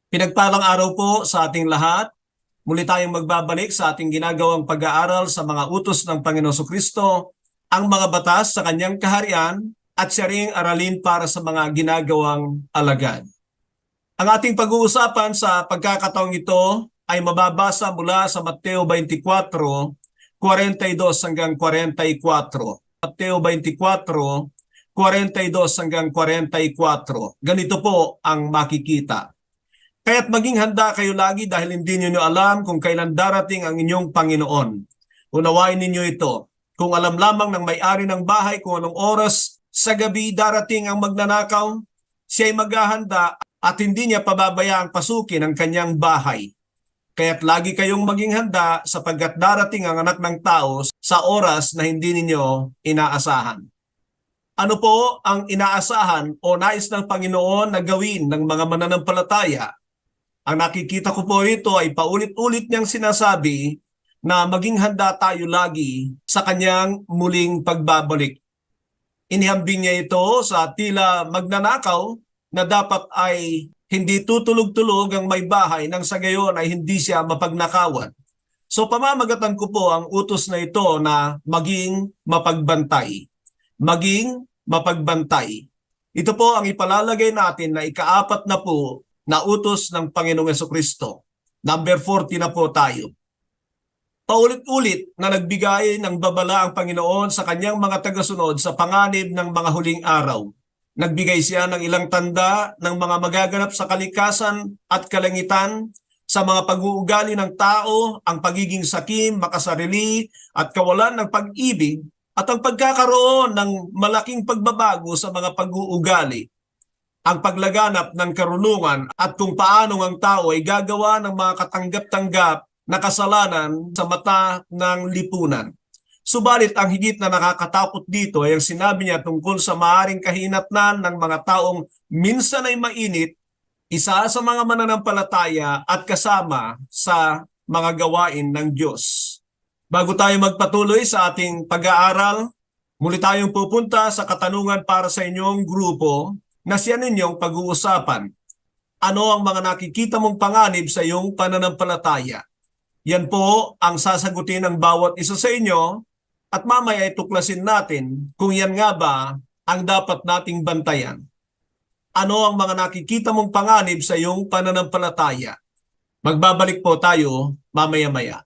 Pinagpalang araw po sa ating lahat. Muli tayong magbabalik sa ating ginagawang pag-aaral sa mga utos ng Panginoon Kristo, ang mga batas sa kanyang kaharian at siya ring aralin para sa mga ginagawang alagad. Ang ating pag-uusapan sa pagkakataong ito ay mababasa mula sa Mateo 24, 42 hanggang 44. Mateo 24, 42 hanggang 44. Ganito po ang makikita. Kaya't maging handa kayo lagi dahil hindi niyo alam kung kailan darating ang inyong Panginoon. Unawain ninyo ito. Kung alam lamang ng may-ari ng bahay kung anong oras sa gabi darating ang magnanakaw, siya'y maghahanda at hindi niya pababayaang pasukin ang kanyang bahay. Kaya't lagi kayong maging handa sapagkat darating ang Anak ng Tao sa oras na hindi ninyo inaasahan. Ano po ang inaasahan o nais ng Panginoon na gawin ng mga mananampalataya? Ang nakikita ko po ito ay paulit-ulit niyang sinasabi na maging handa tayo lagi sa kanyang muling pagbabalik. Inihambing niya ito sa tila magnanakaw na dapat ay hindi tutulog-tulog ang may bahay nang sa gayon ay hindi siya mapagnakawan. So pamamagatan ko po ang utos na ito na maging mapagbantay. Maging mapagbantay. Ito po ang ipalalagay natin na ikaapat na po na utos ng Panginoong Jesucristo. Number 40 na po tayo. Paulit-ulit na nagbigay ng babala ang Panginoon sa kanyang mga tagasunod sa panganib ng mga huling araw. Nagbigay siya ng ilang tanda ng mga magaganap sa kalikasan at kalangitan sa mga pag-uugali ng tao, ang pagiging sakim, makasarili at kawalan ng pag-ibig at ang pagkakaroon ng malaking pagbabago sa mga pag-uugali, ang paglaganap ng karunungan at kung paano ang tao ay gagawa ng mga katanggap-tanggap na kasalanan sa mata ng lipunan. Subalit ang higit na nakakatakot dito ay ang sinabi niya tungkol sa maaring kahinatnan ng mga taong minsan ay mainit, isa sa mga mananampalataya at kasama sa mga gawain ng Diyos. Bago tayo magpatuloy sa ating pag-aaral, muli tayong pupunta sa katanungan para sa inyong grupo na siya ninyong pag-uusapan. Ano ang mga nakikita mong panganib sa iyong pananampalataya? Yan po ang sasagutin ng bawat isa sa inyo at mamaya ituklasin natin kung yan nga ba ang dapat nating bantayan. Ano ang mga nakikita mong panganib sa iyong pananampalataya? Magbabalik po tayo mamaya-maya.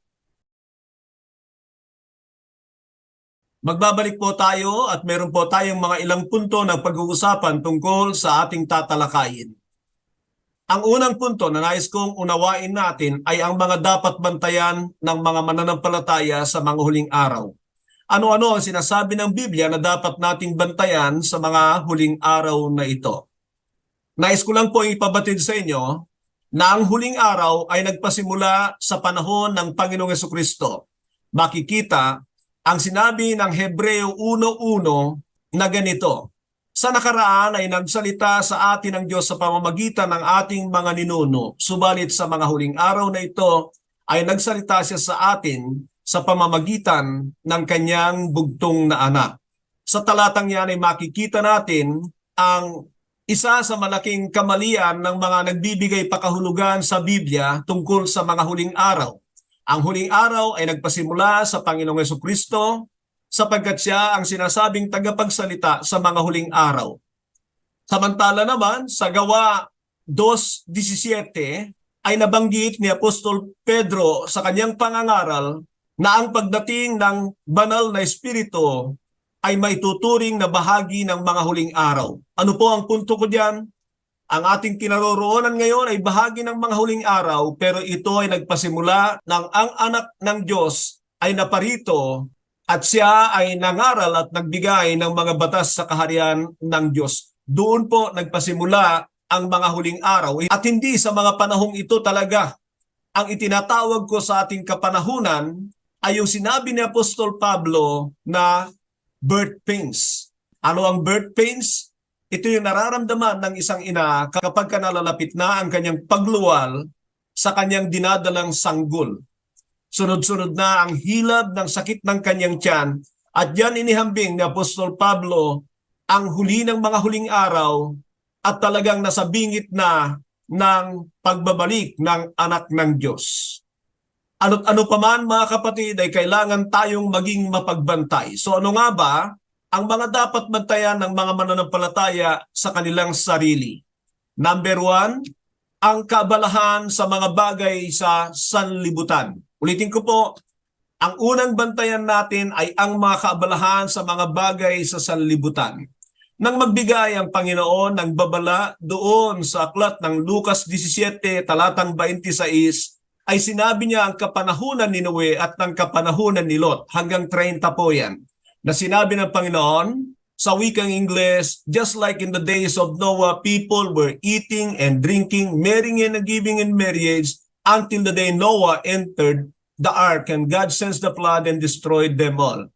Magbabalik po tayo at meron po tayong mga ilang punto ng pag-uusapan tungkol sa ating tatalakayin. Ang unang punto na nais kong unawain natin ay ang mga dapat bantayan ng mga mananampalataya sa mga huling araw. Ano-ano ang sinasabi ng Biblia na dapat nating bantayan sa mga huling araw na ito? Nais ko lang po ipabatid sa inyo na ang huling araw ay nagpasimula sa panahon ng Panginoong Jesucristo. Makikita ang sinabi ng Hebreo 1:1 na ganito, sa nakaraan ay nagsalita sa atin ang Diyos sa pamamagitan ng ating mga ninuno, subalit sa mga huling araw na ito ay nagsalita siya sa atin sa pamamagitan ng kanyang bugtong na anak. Sa talatang yan ay makikita natin ang isa sa malaking kamalian ng mga nagbibigay pakahulugan sa Biblia tungkol sa mga huling araw. Ang huling araw ay nagpasimula sa Panginoong Jesucristo sapagkat siya ang sinasabing tagapagsalita sa mga huling araw. Samantala naman sa Gawa 2:17 ay nabanggit ni Apostol Pedro sa kanyang pangangaral na ang pagdating ng banal na Espiritu ay may tuturing na bahagi ng mga huling araw. Ano po ang punto ko diyan? Ang ating kinaroroonan ngayon ay bahagi ng mga huling araw pero ito ay nagpasimula ng ang anak ng Diyos ay naparito at siya ay nangaral at nagbigay ng mga batas sa kaharian ng Diyos. Doon po nagpasimula ang mga huling araw at hindi sa mga panahong ito talaga. Ang itinatawag ko sa ating kapanahunan ay yung sinabi ni Apostol Pablo na birth pains. Ano ang birth pains? Ito yung nararamdaman ng isang ina kapag nalalapit na ang kanyang pagluwal sa kanyang dinadalang sanggol. Sunod-sunod na ang hilab ng sakit ng kanyang tiyan at yan inihambing ni Apostol Pablo ang huli ng mga huling araw at talagang nasa bingit na ng pagbabalik ng anak ng Diyos. Ano't ano pa man mga kapatid ay kailangan tayong maging mapagbantay. So ano nga ba ang mga dapat bantayan ng mga mananampalataya sa kanilang sarili? Number 1, ang kaabalahan sa mga bagay sa sanlibutan. Ulitin ko po, ang unang bantayan natin ay ang mga kaabalahan sa mga bagay sa sanlibutan. Nang magbigay ang Panginoon ng babala doon sa aklat ng Lucas 17, talatang 26, ay sinabi niya ang kapanahunan ni Noe at ng kapanahunan ni Lot. Hanggang 30 po yan. Na sinabi ng Panginoon sa wikang Ingles, just like in the days of Noah, people were eating and drinking, marrying and giving in marriage until the day Noah entered the ark and God sends the flood and destroyed them all.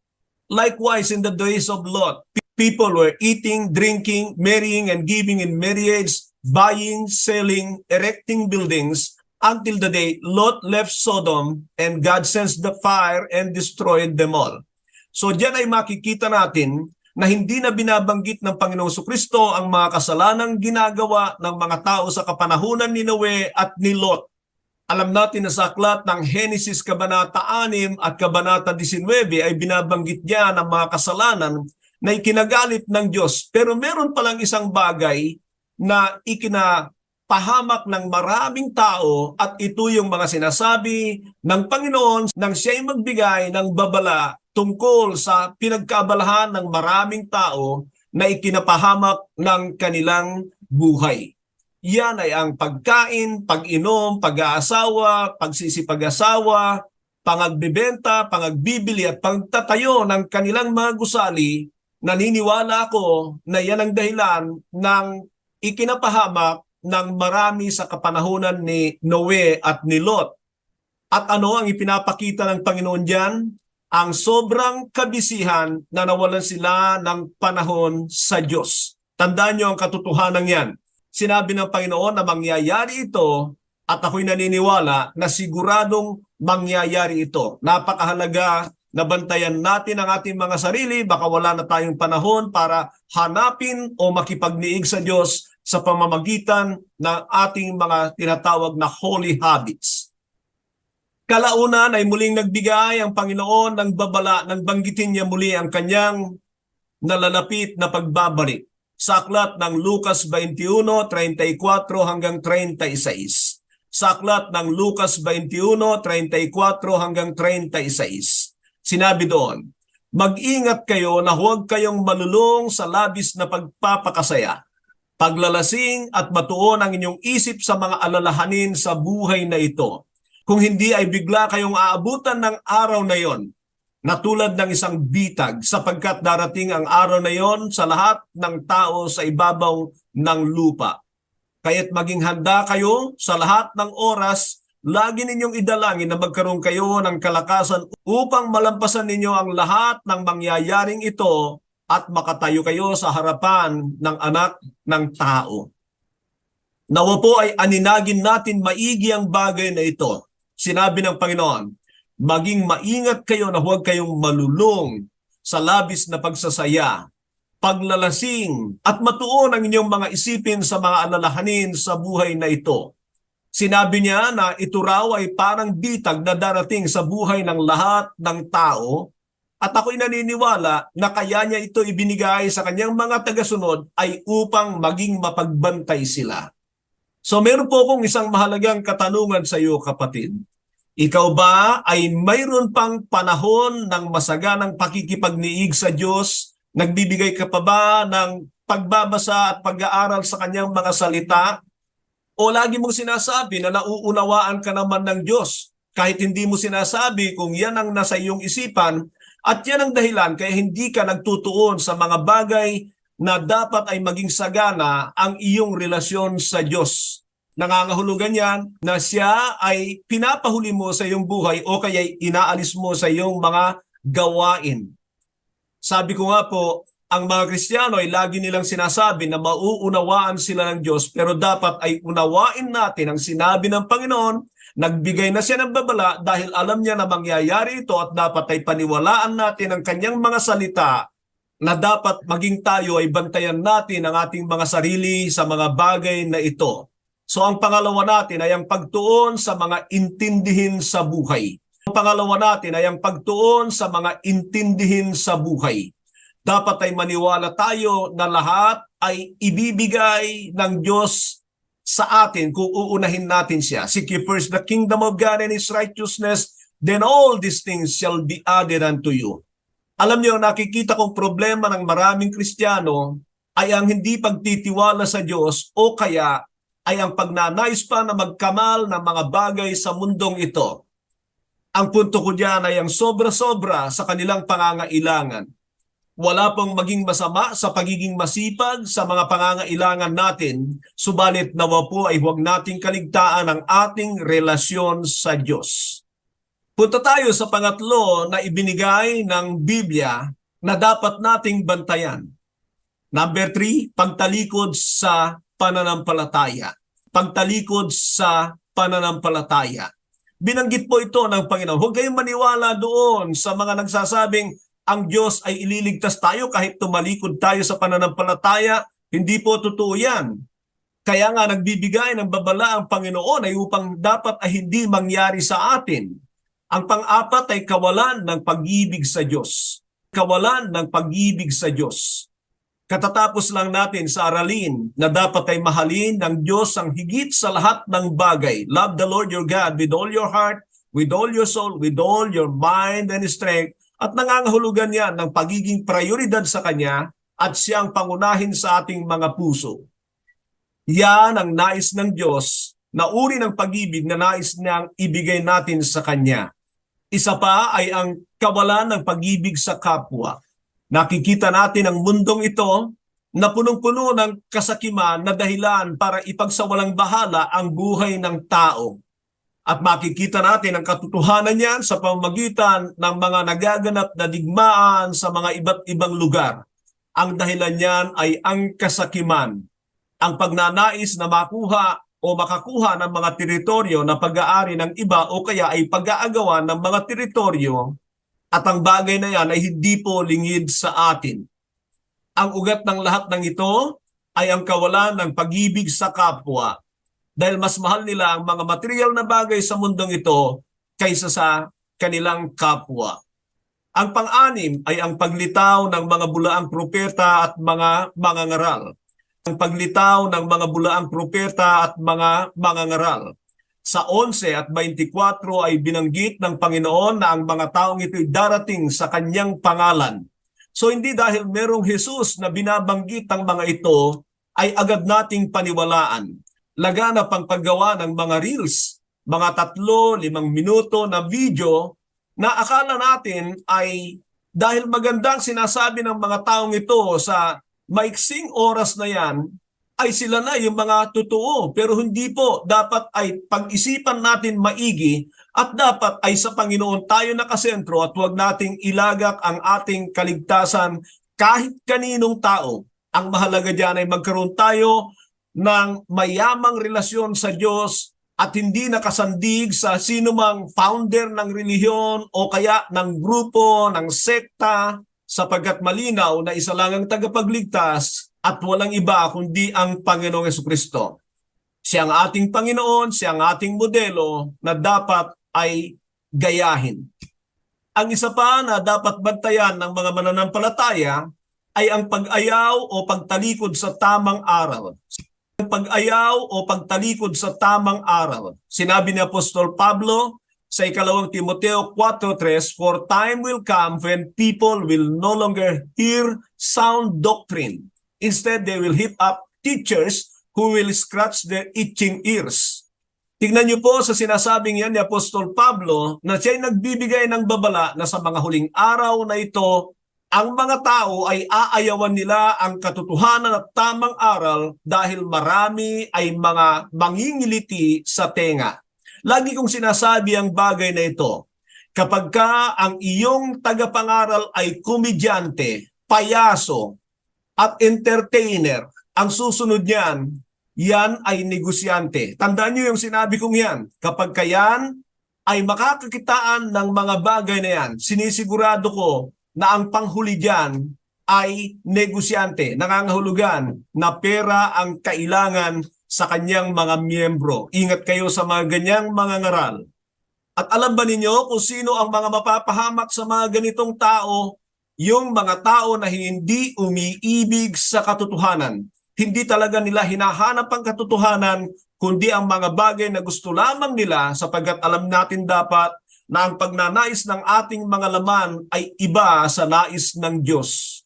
Likewise, in the days of Lot, people were eating, drinking, marrying and giving in marriage, buying, selling, erecting buildings, until the day Lot left Sodom and God sends the fire and destroyed them all. So diyan ay makikita natin na hindi na binabanggit ng Panginoong Jesucristo ang mga kasalanang ginagawa ng mga tao sa kapanahunan ni Noe at ni Lot. Alam natin na sa aklat ng Henesis Kabanata 6 at Kabanata 19 ay binabanggit niya ang mga kasalanan na ikinagalit ng Diyos. Pero meron palang isang bagay na pahamak ng maraming tao at ito yung mga sinasabi ng Panginoon nang siya'y magbigay ng babala tungkol sa pinagkaabalahan ng maraming tao na ikinapahamak ng kanilang buhay. Yan ay ang pagkain, pag-inom, pag-aasawa, pagsisipag-asawa, pangagbibenta, pangagbibili at pagtatayo ng kanilang mga gusali. Naniniwala ako na yan ang dahilan ng ikinapahamak ng marami sa kapanahunan ni Noe at ni Lot. At ano ang ipinapakita ng Panginoon diyan? Ang sobrang kabisihan na nawalan sila ng panahon sa Diyos. Tandaan niyo ang katotohanan yan. Sinabi ng Panginoon na mangyayari ito at ako'y naniniwala na siguradong mangyayari ito. Napakahalaga na bantayan natin ang ating mga sarili, baka wala na tayong panahon para hanapin o makipagniig sa Diyos sa pamamagitan ng ating mga tinatawag na holy habits. Kalaunan ay muling nagbigay ang Panginoon ng babala nang banggitin niya muli ang kanyang nalalapit na pagbabalik. Sa aklat ng Lucas 21:34 hanggang 36. Sa aklat ng Lucas 21:34 hanggang 36. Sinabi doon, mag-ingat kayo na huwag kayong malulong sa labis na pagpapakasaya, paglalasing at matuon ang inyong isip sa mga alalahanin sa buhay na ito. Kung hindi ay bigla kayong aabutan ng araw na yon, na tulad ng isang bitag, sapagkat darating ang araw na yon sa lahat ng tao sa ibabaw ng lupa. Kaya't maging handa kayo sa lahat ng oras, lagi ninyong idalangin na magkaroon kayo ng kalakasan upang malampasan ninyo ang lahat ng mangyayaring ito at makatayo kayo sa harapan ng anak ng tao. Nawa po ay aninagin natin maigi ang bagay na ito. Sinabi ng Panginoon, maging maingat kayo na huwag kayong malulong sa labis na pagsasaya, paglalasing at matuon ang inyong mga isipin sa mga alalahanin sa buhay na ito. Sinabi niya na ito raw ay parang bitag na darating sa buhay ng lahat ng tao at ako'y naniniwala na kaya niya ito ibinigay sa kanyang mga tagasunod ay upang maging mapagbantay sila. So meron po akong isang mahalagang katanungan sa iyo, kapatid. Ikaw ba ay mayroon pang panahon ng masaganang pakikipagniig sa Diyos? Nagbibigay ka pa ba ng pagbabasa at pag-aaral sa kanyang mga salita? O lagi mong sinasabi na nauunawaan ka naman ng Diyos kahit hindi mo sinasabi kung yan ang nasa iyong isipan at yan ang dahilan kaya hindi ka nagtutuon sa mga bagay na dapat ay maging sagana ang iyong relasyon sa Diyos. Nangangahulugan yan na siya ay pinapahuli mo sa iyong buhay o kaya inaalis mo sa iyong mga gawain. Sabi ko nga po, ang mga Kristiyano ay lagi nilang sinasabi na mauunawaan sila ng Diyos pero dapat ay unawain natin ang sinabi ng Panginoon. Nagbigay na siya ng babala dahil alam niya na mangyayari ito at dapat ay paniwalaan natin ang kanyang mga salita na dapat maging tayo ay bantayan natin ang ating mga sarili sa mga bagay na ito. So ang pangalawa natin ay ang pagtuon sa mga intindihin sa buhay. Ang pangalawa natin ay ang pagtuon sa mga intindihin sa buhay. Dapat ay maniwala tayo na lahat ay ibibigay ng Diyos sa atin kung uunahin natin siya. Seek ye first the kingdom of God and His righteousness, then all these things shall be added unto you. Alam niyo, nakikita kong problema ng maraming Kristiyano ay ang hindi pagtitiwala sa Diyos o kaya ay ang pagnanais pa na magkamal ng mga bagay sa mundong ito. Ang punto ko diyan ay ang sobra-sobra sa kanilang pangangailangan. Wala pong maging masama sa pagiging masipag sa mga pangangailangan natin, subalit nawa po ay huwag nating kaligtaan ang ating relasyon sa Diyos. Punta tayo sa pangatlo na ibinigay ng Biblia na dapat nating bantayan. Number 3, pagtalikod sa pananampalataya. Pagtalikod sa pananampalataya. Binanggit po ito ng Panginoon. Huwag kayong maniwala doon sa mga nagsasabing ang Diyos ay ililigtas tayo kahit tumalikod tayo sa pananampalataya. Hindi po totoo yan. Kaya nga nagbibigay ng babala ang Panginoon ay upang dapat ay hindi mangyari sa atin. Ang pang-apat ay kawalan ng pag-ibig sa Diyos. Kawalan ng pag-ibig sa Diyos. Katatapos lang natin sa aralin na dapat ay mahalin ng Diyos ang higit sa lahat ng bagay. Love the Lord your God with all your heart, with all your soul, with all your mind and strength. At nangangahulugan yan ng pagiging prioridad sa Kanya at siyang pangunahin sa ating mga puso. Yan ang nais ng Diyos na uri ng pag-ibig na nais niyang ibigay natin sa Kanya. Isa pa ay ang kawalan ng pag-ibig sa kapwa. Nakikita natin ang mundong ito na punong-puno ng kasakiman na dahilan para ipagsawalang bahala ang buhay ng tao. At makikita natin ang katotohanan niyan sa pamamagitan ng mga nagaganap na digmaan sa mga iba't ibang lugar. Ang dahilan niyan ay ang kasakiman, ang pagnanais na makuha o makakuha ng mga teritoryo na pag-aari ng iba o kaya ay pag-aagawan ng mga teritoryo, at ang bagay na yan ay hindi po lingid sa atin. Ang ugat ng lahat ng ito ay ang kawalan ng pag-ibig sa kapwa dahil mas mahal nila ang mga material na bagay sa mundong ito kaysa sa kanilang kapwa. Ang pang-anim ay ang paglitaw ng mga bulaang propeta at mga mangangaral. Ang paglitaw ng mga bulaang propeta at mga mangangaral. Sa 11 at 24 ay binanggit ng Panginoon na ang mga taong ito'y darating sa kanyang pangalan. So hindi dahil merong Jesus na binabanggit ang mga ito ay agad nating paniwalaan. Laganap ang paggawa ng mga reels, mga 3-5 minuto na video na akala natin ay dahil magandang sinasabi ng mga taong ito sa maiksing oras na yan, ay sila na yung mga totoo. Pero hindi po, dapat ay pag-isipan natin maigi at dapat ay sa Panginoon tayo nakasentro at huwag nating ilagak ang ating kaligtasan kahit kaninong tao. Ang mahalaga dyan ay magkaroon tayo ng mayamang relasyon sa Diyos at hindi nakasandig sa sinumang founder ng relihiyon o kaya ng grupo, ng sekta, sapagkat malinaw na isa lang ang tagapagligtas at walang iba kundi ang Panginoong Jesucristo. Siya ang ating Panginoon, siya ang ating modelo na dapat ay gayahin. Ang isa pa na dapat bantayan ng mga mananampalataya ay ang pag-ayaw o pagtalikod sa tamang araw. Ang pag-ayaw o pagtalikod sa tamang araw. Sinabi ni Apostol Pablo sa 2 Timoteo 4:3, "For time will come when people will no longer hear sound doctrine. Instead, they will heap up teachers who will scratch their itching ears." Tingnan niyo po sa sinasabing yan ni Apostol Pablo na siya'y nagbibigay ng babala na sa mga huling araw na ito, ang mga tao ay aayawan nila ang katotohanan at tamang aral dahil marami ay mga mangingiliti sa tenga. Lagi kong sinasabi ang bagay na ito. Kapag ka ang iyong tagapangaral ay komedyante, payaso, at entertainer, ang susunod niyan, yan ay negosyante. Tandaan niyo yung sinabi kong yan. Kapag ka yan ay makakakitaan ng mga bagay na yan, sinisigurado ko na ang panghuli diyan ay negosyante. Nangangahulugan na pera ang kailangan sa kanyang mga miyembro. Ingat kayo sa mga ganyang mga ngaral. At alam ba ninyo kung sino ang mga mapapahamak sa mga ganitong tao? Yung mga tao na hindi umiibig sa katotohanan. Hindi talaga nila hinahanap ang katotohanan, kundi ang mga bagay na gusto lamang nila, sapagkat alam natin dapat na ang pagnanais ng ating mga laman ay iba sa nais ng Diyos.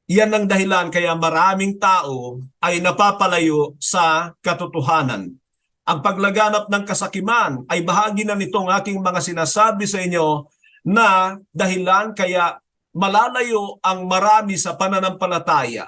Yan ang dahilan kaya maraming tao ay napapalayo sa katotohanan. Ang paglaganap ng kasakiman ay bahagi na nitong aking mga sinasabi sa inyo na dahilan kaya malalayo ang marami sa pananampalataya.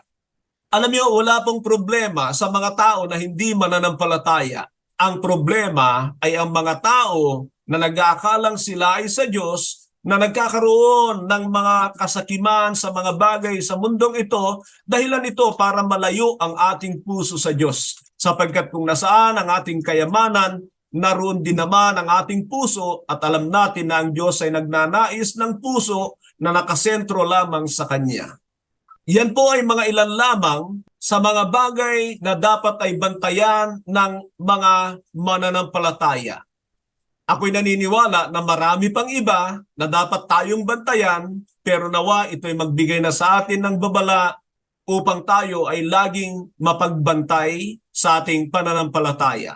Alam niyo, wala pong problema sa mga tao na hindi mananampalataya. Ang problema ay ang mga tao na nag-aakalang sila ay sa Diyos, na nagkakaroon ng mga kasakiman sa mga bagay sa mundong ito, dahilan ito para malayo ang ating puso sa Diyos. Sapagkat kung nasaan ang ating kayamanan, naroon din naman ang ating puso, at alam natin na ang Diyos ay nagnanais ng puso na nakasentro lamang sa Kanya. Yan po ay mga ilan lamang sa mga bagay na dapat ay bantayan ng mga mananampalataya. Ako'y naniniwala na marami pang iba na dapat tayong bantayan, pero nawa ito'y magbigay na sa atin ng babala upang tayo ay laging mapagbantay sa ating pananampalataya.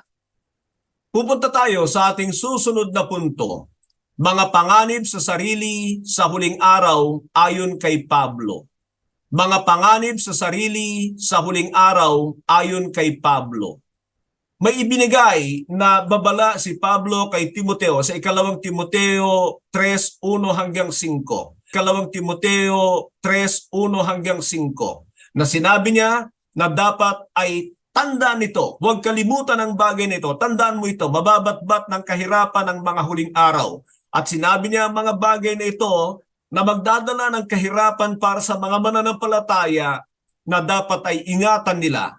Pupunta tayo sa ating susunod na punto, mga panganib sa sarili sa huling araw ayon kay Pablo. Mga panganib sa sarili sa huling araw ayon kay Pablo. May ibinigay na babala si Pablo kay Timoteo sa ikalawang Timoteo 3:1-5. Ikalawang Timoteo 3:1-5 na sinabi niya na dapat ay tandaan nito. Huwag kalimutan ang bagay nito. Tandaan mo ito. Mababatbat ng kahirapan ng mga huling araw. At sinabi niya ang mga bagay na ito na magdadala ng kahirapan para sa mga mananampalataya na dapat ay ingatan nila.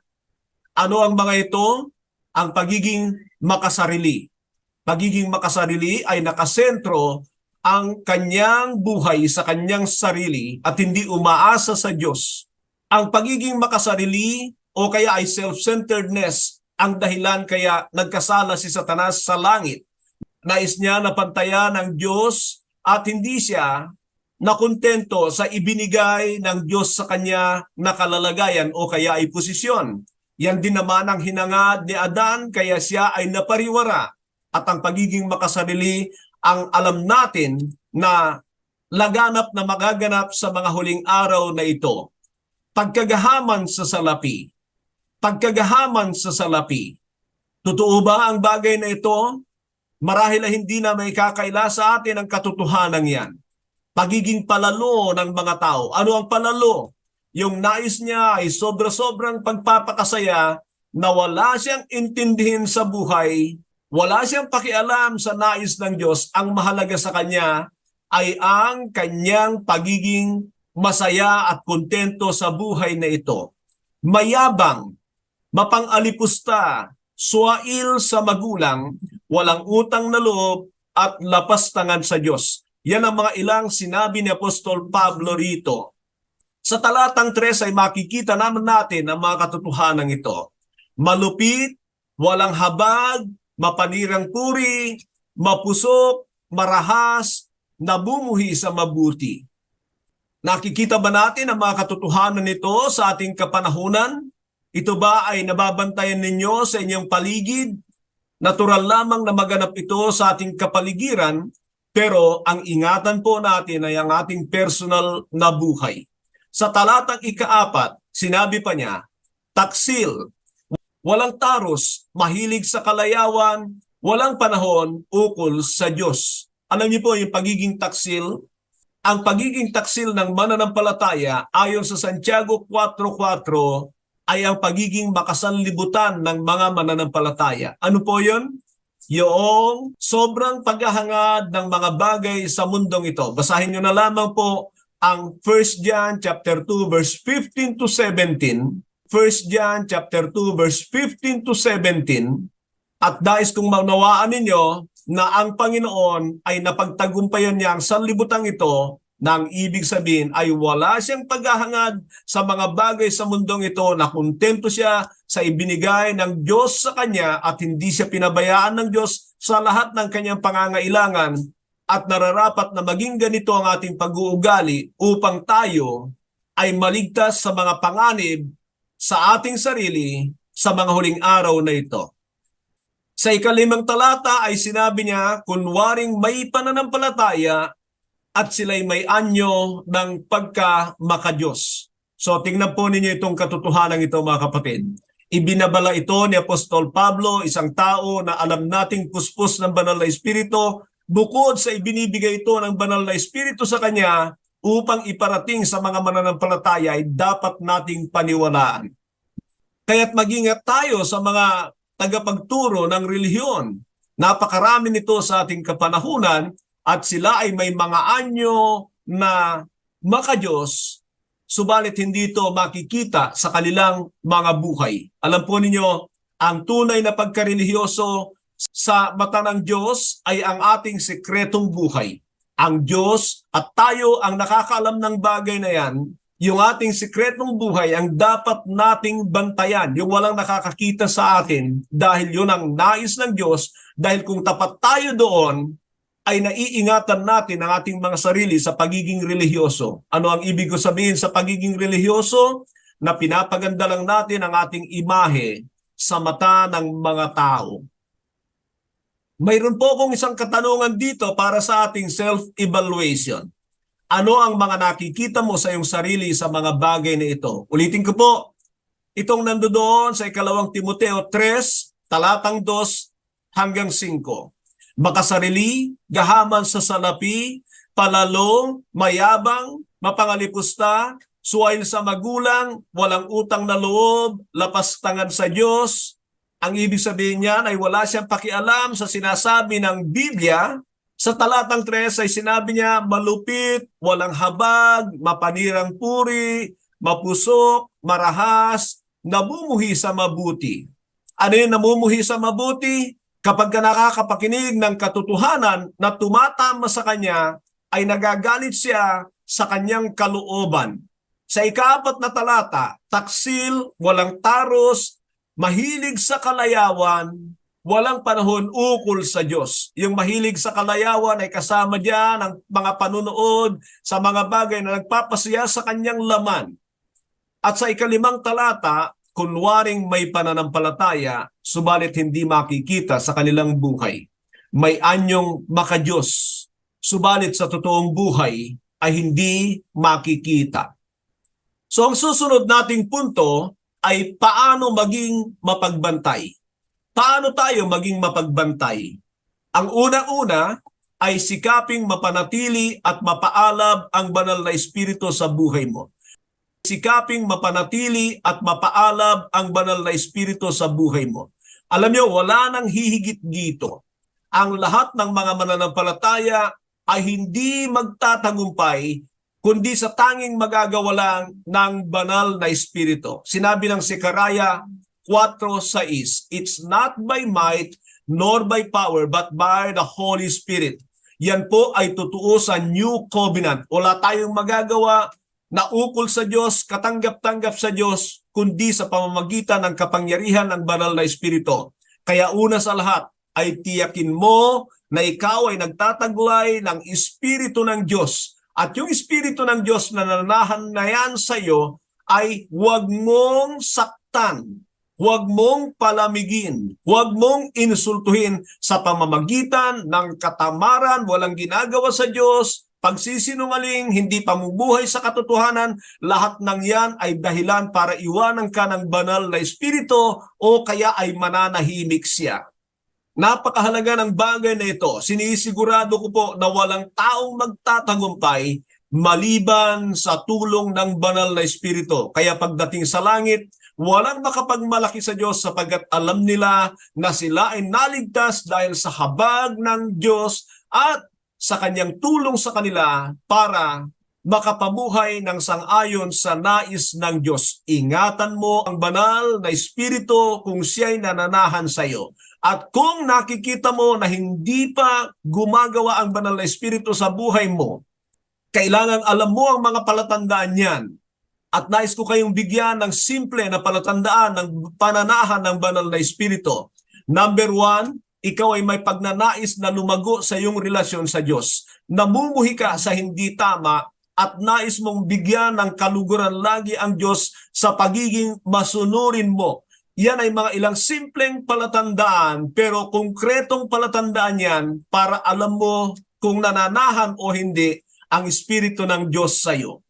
Ano ang mga ito? Ang pagiging makasarili. Pagiging makasarili ay nakasentro ang kanyang buhay sa kanyang sarili at hindi umaasa sa Diyos. Ang pagiging makasarili o kaya ay self-centeredness ang dahilan kaya nagkasala si Satanas sa langit. Nais niya na pantayan ng Diyos at hindi siya nakontento sa ibinigay ng Diyos sa kanya na kalalagayan o kaya ay posisyon. Yan din naman ang hinangad ni Adan kaya siya ay napariwara. At ang pagiging makasarili ang alam natin na laganap na magaganap sa mga huling araw na ito. Pagkagahaman sa salapi. Pagkagahaman sa salapi. Totoo ba ang bagay na ito? Marahil ay hindi na may kakaila sa atin ang katotohanan yan. Pagiging palalo ng mga tao. Ano ang palalo? Yung nais niya ay sobra-sobrang pagpapakasaya na wala siyang intindihin sa buhay, wala siyang pakialam sa nais ng Diyos. Ang mahalaga sa kanya ay ang kanyang pagiging masaya at kontento sa buhay na ito. Mayabang, mapang-alipusta, suwail sa magulang, walang utang na loob at lapastangan sa Diyos. Yan ang mga ilang sinabi ni Apostol Pablo rito. Sa talatang 3 ay makikita naman natin ang mga katotohanan ito. Malupit, walang habag, mapanirang puri, mapusok, marahas, nabumuhi sa mabuti. Nakikita ba natin ang mga katotohanan nito sa ating kapanahunan? Ito ba ay nababantayan ninyo sa inyong paligid? Natural lamang na maganap ito sa ating kapaligiran, pero ang ingatan po natin ay ang ating personal na buhay. Sa talatang 4, sinabi pa niya, taksil, walang taros, mahilig sa kalayawan, walang panahon ukol sa Diyos. Alam niyo po yung pagiging taksil? Ang pagiging taksil ng mananampalataya ayon sa Santiago 4:4 ay ang pagiging makasanlibutan ng mga mananampalataya. Ano po yun? Yung sobrang paghahangad ng mga bagay sa mundong ito. Basahin nyo na lamang po ang 1 John chapter 2 verse 15 to 17, 1 John chapter 2 verse 15 to 17, at dais kong maunawaan ninyo na ang Panginoon ay napagtagumpayan niya ang sanlibutan ito na ang ibig sabihin ay wala siyang paghahangad sa mga bagay sa mundong ito, na kontento siya sa ibinigay ng Diyos sa kanya at hindi siya pinabayaan ng Diyos sa lahat ng kanyang pangangailangan, at nararapat na maging ganito ang ating pag-uugali upang tayo ay maligtas sa mga panganib sa ating sarili sa mga huling araw na ito. Sa 5 talata ay sinabi niya, kunwaring may pananampalataya at sila'y may anyo ng pagka-makadiyos. So tingnan po ninyo itong katotohanan ito, mga kapatid. Ibinabala ito ni Apostol Pablo, isang tao na alam nating puspos ng banal na espiritu, bukod sa ibinibigay ito ng banal na espiritu sa kanya upang iparating sa mga mananampalataya ay dapat nating paniwalaan. Kaya't mag-ingat tayo sa mga tagapagturo ng relihiyon. Napakarami nito sa ating kapanahunan, at sila ay may mga anyo na makadiyos, subalit hindi ito makikita sa kanilang mga buhay. Alam po ninyo, ang tunay na pagkarelihiyoso sa mata ng Diyos ay ang ating sekretong buhay. Ang Diyos at tayo ang nakakaalam ng bagay na yan. Yung ating sekretong buhay ang dapat nating bantayan, yung walang nakakakita sa atin, dahil yun ang nais ng Diyos, dahil kung tapat tayo doon, ay naiingatan natin ang ating mga sarili sa pagiging relihiyoso. Ano ang ibig ko sabihin sa pagiging relihiyoso? Na pinapaganda lang natin ang ating imahe sa mata ng mga tao. Mayroon po akong isang katanungan dito para sa ating self-evaluation. Ano ang mga nakikita mo sa iyong sarili sa mga bagay na ito? Ulitin ko po, itong nandoon sa 2 Timoteo 3, talatang 2 hanggang 5. Makasarili, gahaman sa salapi, palalo, mayabang, mapangalipusta, suwail sa magulang, walang utang na loob, lapastangan sa Diyos. Ang ibig sabihin niyan ay wala siyang pakialam sa sinasabi ng Biblia. Sa talatang 3 ay sinabi niya, malupit, walang habag, mapanirang puri, mapusok, marahas, namumuhi sa mabuti. Ano yung namumuhi sa mabuti? Kapag ka nakakapakinig ng katotohanan na tumatama sa kanya, ay nagagalit siya sa kanyang kalooban. Sa 4 na talata, taksil, walang taros, mahilig sa kalayawan, walang panahon ukol sa Diyos. Yung mahilig sa kalayawan ay kasama diyan ang mga panunood sa mga bagay na nagpapasaya sa kanyang laman. At sa 5 talata, kunwaring may pananampalataya, subalit hindi makikita sa kanilang buhay. May anyong makadiyos, subalit sa totoong buhay ay hindi makikita. So ang susunod nating punto ay paano maging mapagbantay. Paano tayo maging mapagbantay? Ang unang-una ay sikaping mapanatili at mapaalab ang banal na espiritu sa buhay mo. Sikaping mapanatili at mapaalab ang banal na espiritu sa buhay mo. Alam niyo, wala nang hihigit dito. Ang lahat ng mga mananampalataya ay hindi magtatagumpay kundi sa tanging magagawa lang ng banal na espiritu. Sinabi ng Sekaraya 4:6, it's not by might nor by power but by the Holy Spirit. Yan po ay totoo sa New Covenant. Wala tayong magagawa na ukol sa Diyos, katanggap-tanggap sa Diyos, kundi sa pamamagitan ng kapangyarihan ng banal na espiritu. Kaya una sa lahat ay tiyakin mo na ikaw ay nagtataglay ng espiritu ng Diyos. At yung espiritu ng Diyos na nananahan na yan sa iyo ay huwag mong saktan, huwag mong palamigin, huwag mong insultuhin sa pamamagitan ng katamaran, walang ginagawa sa Diyos, pagsisinungaling, hindi pamubuhay sa katotohanan. Lahat ng yan ay dahilan para iwanan ka ng banal na espiritu o kaya ay mananahimik siya. Napakahalaga ng bagay na ito. Sinisigurado ko po na walang taong magtatagumpay maliban sa tulong ng banal na espiritu. Kaya pagdating sa langit, walang makapagmalaki sa Diyos sapagkat alam nila na sila ay naligtas dahil sa habag ng Diyos at sa kanyang tulong sa kanila para makapamuhay ng sang-ayon sa nais ng Diyos. Ingatan mo ang banal na espiritu kung siya'y nananahan sa iyo. At kung nakikita mo na hindi pa gumagawa ang banal na espiritu sa buhay mo, Kailangan alam mo ang mga palatandaan niyan. At nais ko kayong bigyan ng simple na palatandaan ng pananahan ng banal na Espiritu. Number 1, ikaw ay may pagnanais na lumago sa iyong relasyon sa Diyos. Namumuhi ka sa hindi tama at nais mong bigyan ng kaluguran lagi ang Diyos sa pagiging masunurin mo. Yan ay mga ilang simpleng palatandaan pero konkretong palatandaan yan para alam mo kung nananahan o hindi ang Espiritu ng Diyos sa iyo.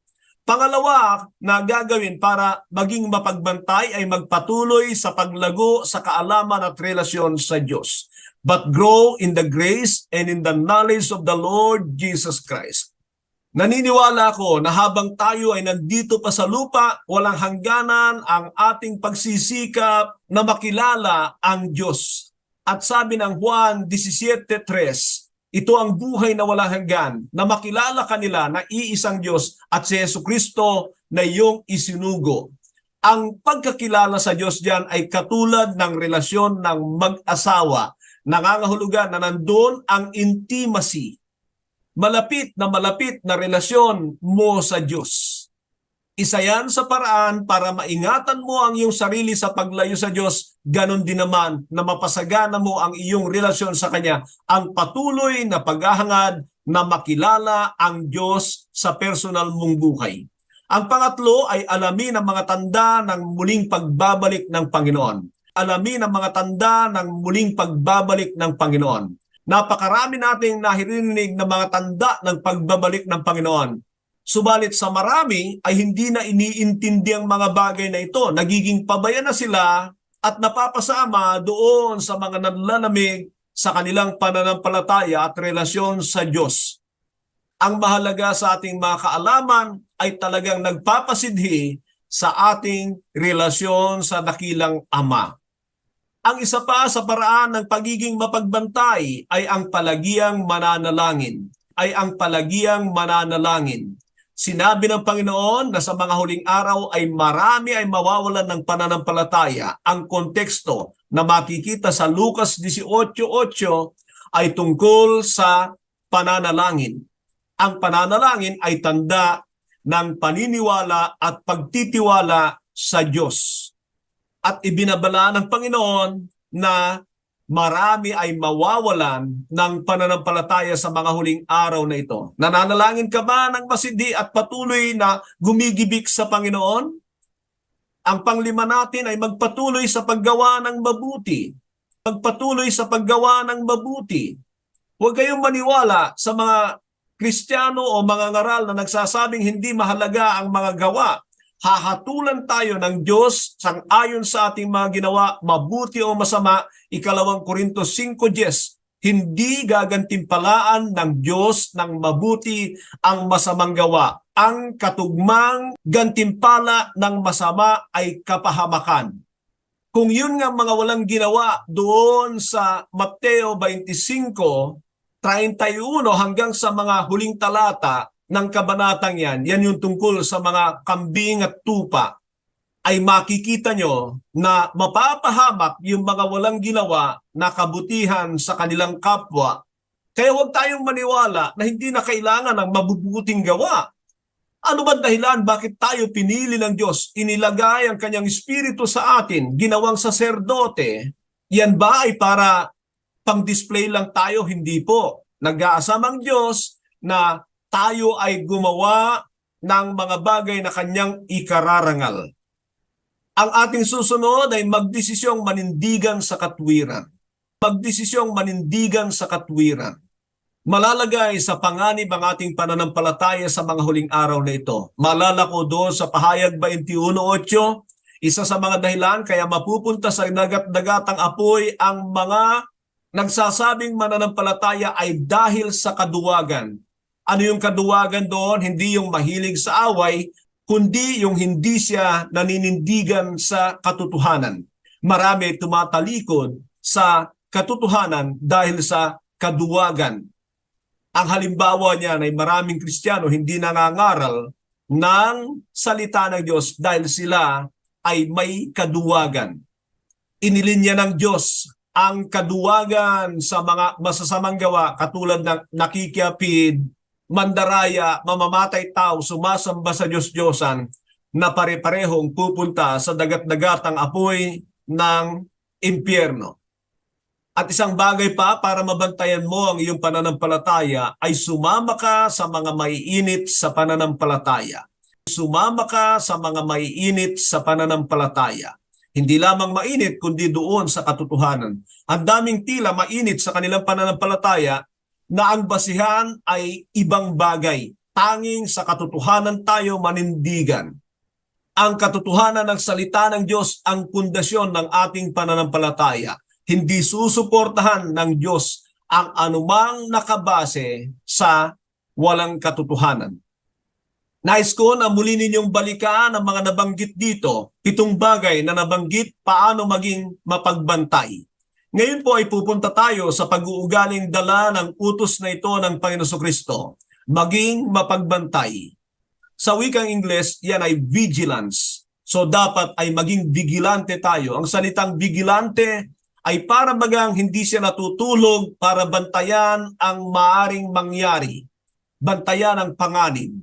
Pangalawa na gagawin para maging mapagbantay ay magpatuloy sa paglago sa kaalaman at relasyon sa Diyos. But grow in the grace and in the knowledge of the Lord Jesus Christ. Naniniwala ako na habang tayo ay nandito pa sa lupa, walang hangganan ang ating pagsisikap na makilala ang Diyos. At sabi ng Juan 17:3, ito ang buhay na walang hanggan, na makilala kanila na iisang Diyos at si Jesucristo na iyong isinugo. Ang pagkakilala sa Diyos diyan ay katulad ng relasyon ng mag-asawa. Nangangahulugan na nandun ang intimacy. Malapit na relasyon mo sa Diyos. Isa yan sa paraan para maingatan mo ang iyong sarili sa paglayo sa Diyos, ganon din naman na mapasagana mo ang iyong relasyon sa Kanya, ang patuloy na paghahangad na makilala ang Diyos sa personal mong buhay. Ang pangatlo ay alamin ang mga tanda ng muling pagbabalik ng Panginoon. Alamin ang mga tanda ng muling pagbabalik ng Panginoon. Napakarami nating nahirinig na mga tanda ng pagbabalik ng Panginoon. Subalit sa marami ay hindi na iniintindi ang mga bagay na ito. Nagiging pabaya na sila at napapasama doon sa mga nanlalamig sa kanilang pananampalataya at relasyon sa Diyos. Ang mahalaga sa ating mga kaalaman ay talagang nagpapasidhi sa ating relasyon sa dakilang Ama. Ang isa pa sa paraan ng pagiging mapagbantay ay ang palagiang mananalangin. Sinabi ng Panginoon na sa mga huling araw ay marami ay mawawalan ng pananampalataya. Ang konteksto na makikita sa Lucas 18:8 ay tungkol sa pananalangin. Ang pananalangin ay tanda ng paniniwala at pagtitiwala sa Diyos. At ibinabala ng Panginoon na marami ay mawawalan ng pananampalataya sa mga huling araw na ito. Nananalangin ka ba ng masindi at patuloy na gumigibik sa Panginoon? Ang panglima natin ay magpatuloy sa paggawa ng mabuti. Huwag kayong maniwala sa mga Kristiyano o mga ngaral na nagsasabing hindi mahalaga ang mga gawa. Hahatulan tayo ng Diyos sang-ayon sa ating mga ginawa, mabuti o masama. 2 Korintos 5:10, hindi gagantimpalaan ng Diyos ng mabuti ang masamang gawa. Ang katugmang gantimpala ng masama ay kapahamakan. Kung yun nga mga walang ginawa doon sa Mateo 25:31 hanggang sa mga huling talata ng kabanatang yan yung tungkol sa mga kambing at tupa, ay makikita nyo na mapapahamak yung mga walang ginawa na kabutihan sa kanilang kapwa. Kaya huwag tayong maniwala na hindi na kailangan ng mabubuting gawa. Ano ba dahilan bakit tayo pinili ng Diyos? Inilagay ang kanyang espiritu sa atin, ginawang saserdote. Yan ba ay para pang-display lang tayo? Hindi po. Nag-aasam ang Diyos na tayo ay gumawa ng mga bagay na kanyang ikararangal. Ang ating susunod ay magdesisyong manindigan sa katwiran. Malalagay sa panganib ang ating pananampalataya sa mga huling araw na ito. Malalako doon sa Pahayag 21:8, isa sa mga dahilan kaya mapupunta sa dagat-dagatang apoy ang mga nagsasabing mananampalataya ay dahil sa kaduwagan. Ano yung kaduwagan doon? Hindi yung mahilig sa away, kundi yung hindi siya naninindigan sa katotohanan. Marami tumatalikod sa katotohanan dahil sa kaduwagan. Ang halimbawa niyan ay maraming Kristiyano hindi nangangaral ng salita ng Diyos dahil sila ay may kaduwagan. Inilinya ng Diyos ang kaduwagan sa mga masasamang gawa katulad ng nakikiapid, mandaraya, mamamatay tao, sumasamba sa Diyos-Diyosan na pare-parehong pupunta sa dagat-dagatang apoy ng impyerno. At isang bagay pa para mabantayan mo ang iyong pananampalataya ay sumama ka sa mga maiinit sa pananampalataya. Sumama ka sa mga maiinit sa pananampalataya. Hindi lamang mainit kundi doon sa katotohanan. Ang daming tila mainit sa kanilang pananampalataya na ang basihan ay ibang bagay. Tanging sa katotohanan tayo manindigan. Ang katotohanan ng salita ng Diyos ang pundasyon ng ating pananampalataya. Hindi susuportahan ng Diyos ang anumang nakabase sa walang katotohanan. Nais ko na muli ninyong balikan ang mga nabanggit dito, 7 bagay na nabanggit paano maging mapagbantay. Ngayon po ay pupunta tayo sa pag-uugaling dala ng utos na ito ng Panginoon Kristo, maging mapagbantay. Sa wikang Ingles, yan ay vigilance. So dapat ay maging vigilante tayo. Ang salitang vigilante ay para bagang hindi siya natutulog para bantayan ang maaring mangyari. Bantayan ang panganib.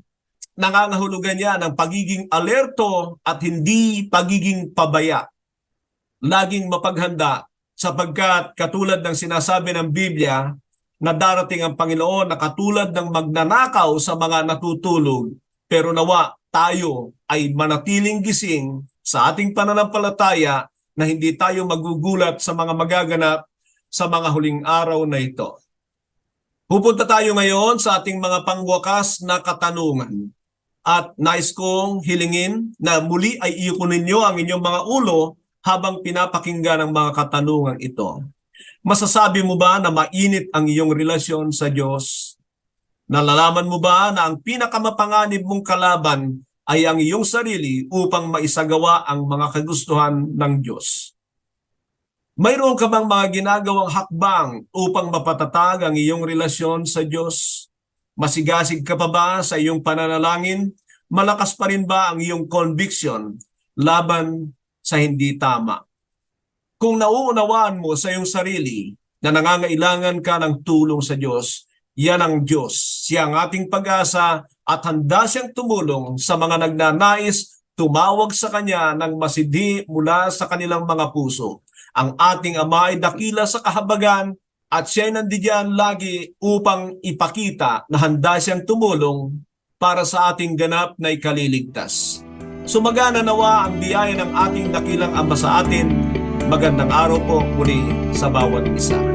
Nangangahulugan niya ng pagiging alerto at hindi pagiging pabaya. Laging mapaghanda sapagkat katulad ng sinasabi ng Biblia na darating ang Panginoon na katulad ng magnanakaw sa mga natutulog, pero nawa tayo ay manatiling gising sa ating pananampalataya na hindi tayo magugulat sa mga magaganap sa mga huling araw na ito. Pupunta tayo ngayon sa ating mga pangwakas na katanungan. At nais kong hilingin na muli ay iyukunin ninyo ang inyong mga ulo habang pinapakinggan ang mga katanungan ito. Masasabi mo ba na mainit ang iyong relasyon sa Diyos? Nalalaman mo ba na ang pinakamapanganib mong kalaban ay ang iyong sarili upang maisagawa ang mga kagustuhan ng Diyos? Mayroon ka bang mga ginagawang hakbang upang mapatatag ang iyong relasyon sa Diyos? Masigasig ka pa ba sa iyong pananalangin? Malakas pa rin ba ang iyong conviction laban sa hindi tama? Kung nauunawaan mo sa iyong sarili na nangangailangan ka ng tulong sa Diyos, yan ang Diyos. Siya ang ating pag-asa at handa siyang tumulong sa mga nagnanais tumawag sa Kanya ng masidhi mula sa kanilang mga puso. Ang ating Ama ay dakila sa kahabagan at siya ay nandiyan lagi upang ipakita na handa siyang tumulong para sa ating ganap na ikaliligtas. Sumagana nawa ang biyaya ng ating dakilang Ama sa atin. Magandang araw po muli sa bawat isa.